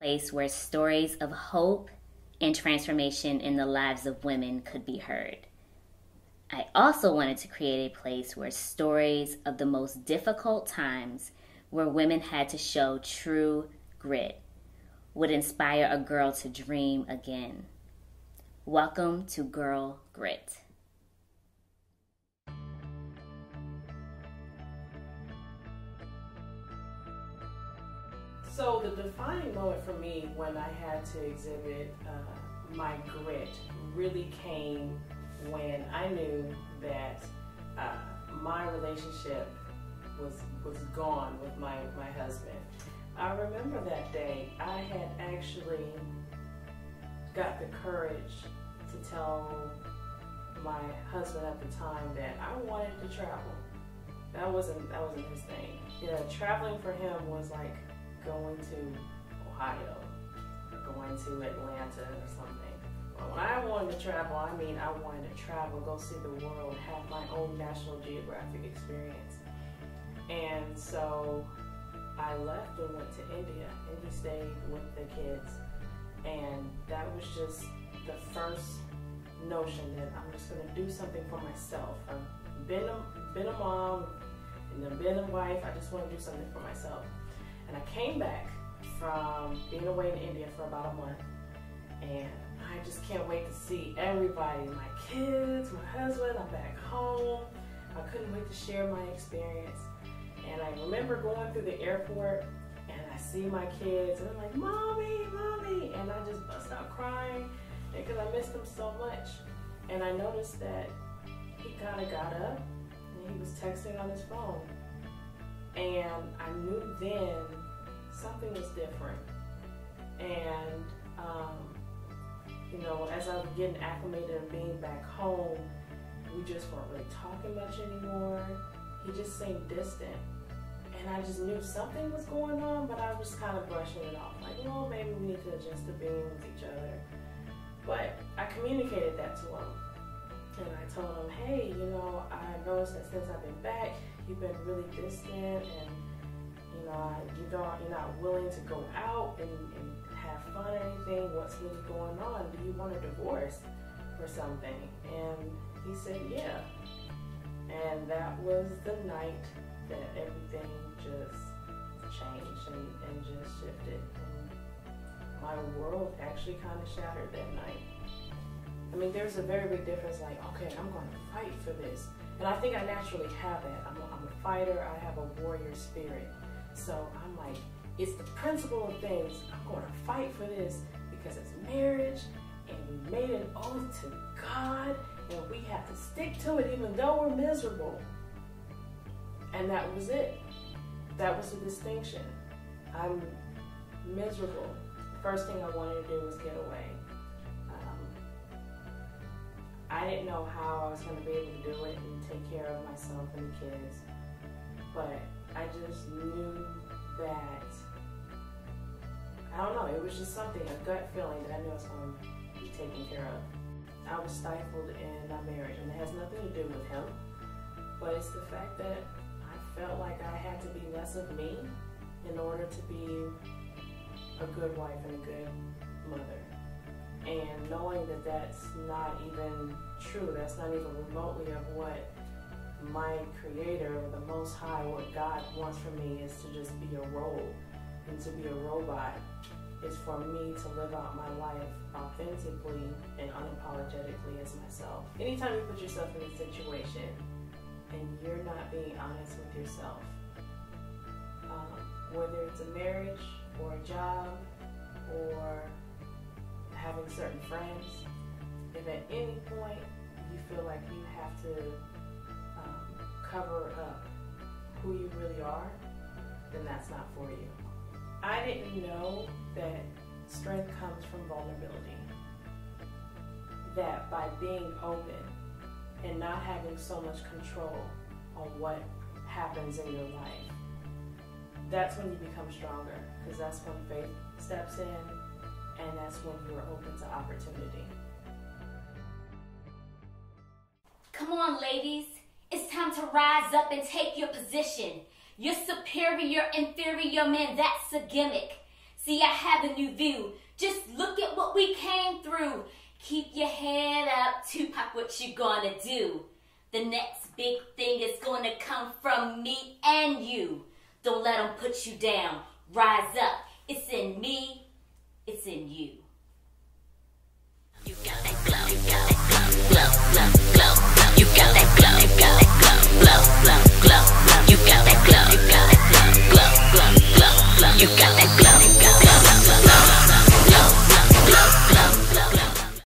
Place where stories of hope and transformation in the lives of women could be heard. I also wanted to create a place where stories of the most difficult times where women had to show true grit would inspire a girl to dream again. Welcome to Girl Grit. So the defining moment for me when I had to exhibit my grit really came when I knew that my relationship was gone with my husband. I remember that day I had actually got the courage to tell my husband at the time that I wanted to travel. That wasn't his thing. Yeah, traveling for him was like going to Ohio or going to Atlanta or something. But when I wanted to travel, I mean I wanted to travel, go see the world, have my own National Geographic experience. And so I left and went to India, and he stayed with the kids. And that was just the first notion that I'm just going to do something for myself. I've been a mom and then been a wife. I just want to do something for myself. And I came back from being away in India for about a month, and I just can't wait to see everybody, my kids, my husband. I'm back home. I couldn't wait to share my experience. And I remember going through the airport, and I see my kids, and they're like, "Mommy, Mommy," and I just bust out crying because I missed them so much. And I noticed that he kind of got up, and he was texting on his phone. And I knew then something was different. And, you know, as I was getting acclimated and being back home, we just weren't really talking much anymore. He just seemed distant. And I just knew something was going on, but I was kind of brushing it off. Like, well, maybe we need to adjust to being with each other. But I communicated that to him. And I told him, hey, you know, I noticed that since I've been back, you've been really distant, and you know, you're not willing to go out and have fun or anything. What's really going on? Do you want a divorce or something? And he said, yeah. And that was the night that everything just changed and just shifted. And my world actually kind of shattered that night. I mean, there's a very big difference, like, okay, I'm going to fight for this. And I think I naturally have that. I'm a fighter. I have a warrior spirit. So I'm like, it's the principle of things. I'm going to fight for this because it's marriage, and we made an oath to God, and we have to stick to it even though we're miserable. And that was it. That was the distinction. I'm miserable. The first thing I wanted to do was get away. I didn't know how I was going to be able to do it and take care of myself and the kids, but I just knew that, I don't know, it was just something, a gut feeling that I knew I was going to be taken care of. I was stifled in my marriage, and it has nothing to do with him, but it's the fact that I felt like I had to be less of me in order to be a good wife and a good mother. And knowing that that's not even true, that's not even remotely of what my Creator, or the Most High, what God wants for me is to just be a role and to be a robot, is for me to live out my life authentically and unapologetically as myself. Anytime you put yourself in a situation and you're not being honest with yourself, whether it's a marriage or a job or having certain friends, if at any point you feel like you have to cover up who you really are, then that's not for you. I didn't know that strength comes from vulnerability. That by being open and not having so much control on what happens in your life, that's when you become stronger, because that's when faith steps in, and that's when you're open to opportunity. Come on, ladies. It's time to rise up and take your position. You're superior, inferior, man, that's a gimmick. See, I have a new view. Just look at what we came through. Keep your head up, Tupac, what you gonna do? The next big thing is gonna come from me and you. Don't let them put you down. Rise up. It's in me. It's in you.